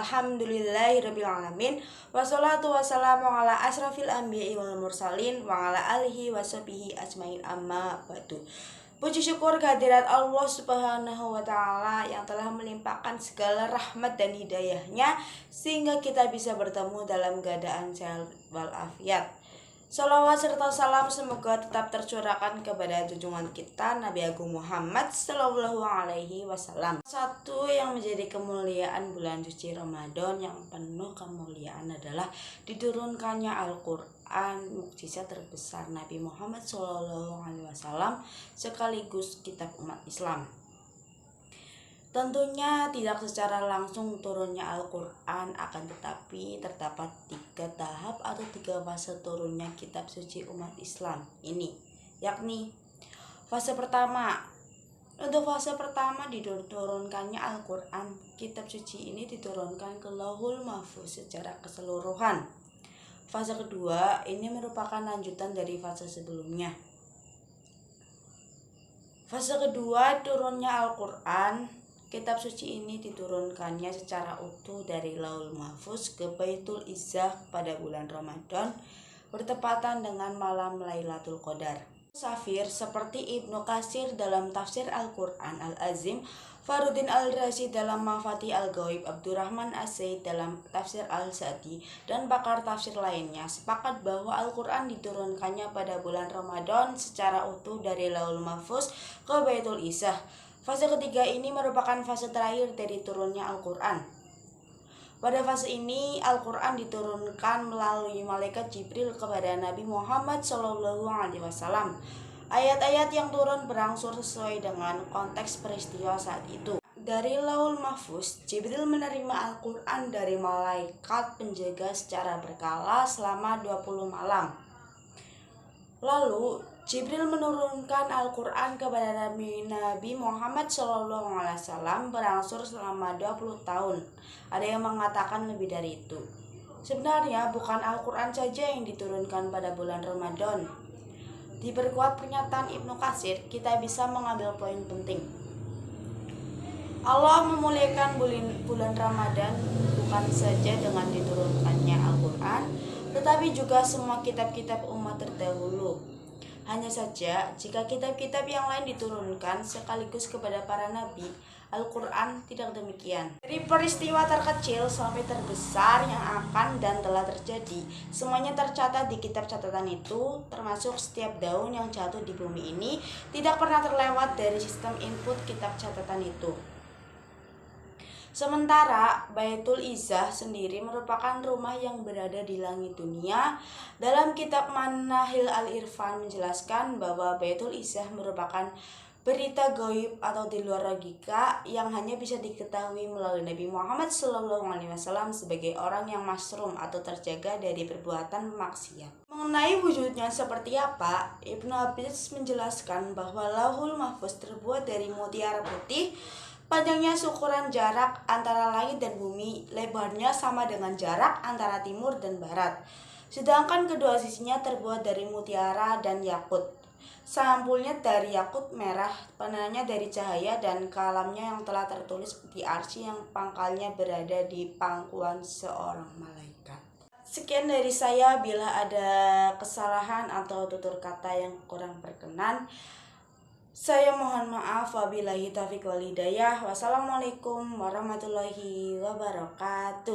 Alhamdulillahirabbil alamin. Wassalatu wassalamu ala asrafil anbiya'i wal mursalin wa ala alihi washabihi ajmain amma ba'du. Puji syukur kehadirat Allah Subhanahu wa taala yang telah melimpahkan segala rahmat dan hidayahnya sehingga kita bisa bertemu dalam keadaan sehat walafiat. Salawat serta salam semoga tetap tercurahkan kepada junjungan kita Nabi Agung Muhammad Sallallahu Alaihi Wasallam. Satu yang menjadi kemuliaan bulan suci Ramadan yang penuh kemuliaan adalah diturunkannya Al-Quran, mukjizat terbesar Nabi Muhammad Sallallahu Alaihi Wasallam sekaligus kitab umat Islam. Tentunya tidak secara langsung turunnya Al-Quran, akan tetapi terdapat 3 tahap atau 3 fase turunnya kitab suci umat Islam ini, yakni fase pertama. Untuk fase pertama diturunkannya Al-Quran, kitab suci ini diturunkan ke Lauhul Mahfuz secara keseluruhan. Fase kedua ini merupakan lanjutan dari fase sebelumnya. Fase kedua turunnya Al-Quran, kitab suci ini diturunkannya secara utuh dari Lauhul Mahfuz ke Baitul Izzah pada bulan Ramadan bertepatan dengan malam Lailatul Qadar. Safir seperti Ibnu Katsir dalam tafsir Al-Quran Al-Azim, Faruddin Al-Razi dalam Mafatih Al-Ghaib, Abdurrahman As-Said dalam tafsir Al-Sa'di, dan pakar tafsir lainnya sepakat bahwa Al-Quran diturunkannya pada bulan Ramadan secara utuh dari Lauhul Mahfuz ke Baitul Izzah. Fase ketiga ini merupakan fase terakhir dari turunnya Al-Quran. Pada fase ini, Al-Quran diturunkan melalui malaikat Jibril kepada Nabi Muhammad SAW. Ayat-ayat yang turun berangsur sesuai dengan konteks peristiwa saat itu. Dari Lauhul Mahfuz, Jibril menerima Al-Quran dari malaikat penjaga secara berkala selama 20 malam. Lalu Jibril menurunkan Al-Quran kepada Nabi Muhammad SAW berangsur selama 20 tahun. Ada yang mengatakan lebih dari itu. Sebenarnya bukan Al-Quran saja yang diturunkan pada bulan Ramadan. Diperkuat pernyataan Ibnu Katsir, kita bisa mengambil poin penting. Allah memuliakan bulan Ramadan bukan saja dengan diturunkannya Al-Quran, tetapi juga semua kitab-kitab umat terdahulu. Hanya saja, jika kitab-kitab yang lain diturunkan sekaligus kepada para nabi, Al-Quran tidak demikian. Dari peristiwa terkecil sampai terbesar yang akan dan telah terjadi, semuanya tercatat di kitab catatan itu, termasuk setiap daun yang jatuh di bumi ini, tidak pernah terlewat dari sistem input kitab catatan itu. Sementara Baitul Izzah sendiri merupakan rumah yang berada di langit dunia. Dalam kitab Manahil Al-Irfan menjelaskan bahwa Baitul Izzah merupakan berita gaib atau di luar logika yang hanya bisa diketahui melalui Nabi Muhammad SAW sebagai orang yang masrum atau terjaga dari perbuatan maksiat. Mengenai wujudnya seperti apa, Ibnu Abbas menjelaskan bahwa Lauhul Mahfuz terbuat dari mutiara putih. Panjangnya seukuran jarak antara langit dan bumi, lebarnya sama dengan jarak antara timur dan barat. Sedangkan kedua sisinya terbuat dari mutiara dan yakut. Sampulnya dari yakut merah, penanya dari cahaya, dan kalamnya yang telah tertulis di arsy yang pangkalnya berada di pangkuan seorang malaikat. Sekian dari saya, bila ada kesalahan atau tutur kata yang kurang berkenan, saya mohon maaf. Wabillahi taufiq wal hidayah. Wassalamualaikum warahmatullahi wabarakatuh.